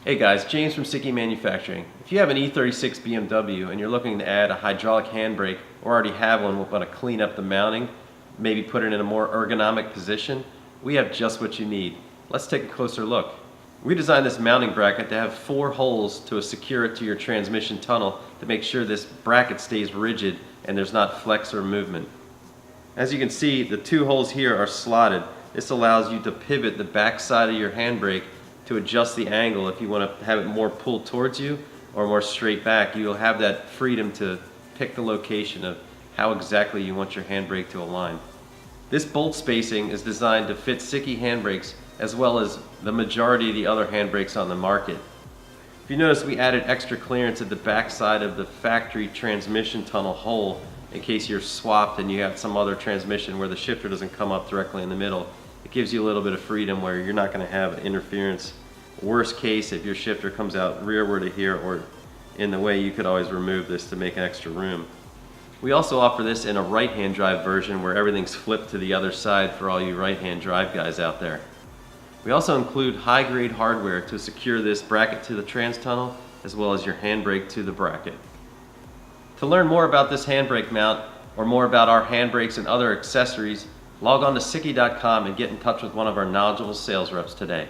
Hey guys, James from SIKKY Manufacturing. If you have an E36 BMW and you're looking to add a hydraulic handbrake or already have one but want to clean up the mounting, maybe put it in a more ergonomic position, we have just what you need. Let's take a closer look. We designed this mounting bracket to have 4 holes to secure it to your transmission tunnel to make sure this bracket stays rigid and there's not flex or movement. As you can see, the 2 holes here are slotted. This allows you to pivot the back side of your handbrake to adjust the angle. If you want to have it more pulled towards you or more straight back, you'll have that freedom to pick the location of how exactly you want your handbrake to align. This bolt spacing is designed to fit SIKKY handbrakes as well as the majority of the other handbrakes on the market. If you notice, we added extra clearance at the back side of the factory transmission tunnel hole in case you're swapped and you have some other transmission where the shifter doesn't come up directly in the middle. It gives you a little bit of freedom where you're not going to have interference. Worst case, if your shifter comes out rearward of here or in the way, you could always remove this to make an extra room. We also offer this in a right-hand drive version where everything's flipped to the other side for all you right-hand drive guys out there. We also include high-grade hardware to secure this bracket to the trans tunnel as well as your handbrake to the bracket. To learn more about this handbrake mount or more about our handbrakes and other accessories, log on to sikky.com and get in touch with one of our knowledgeable sales reps today.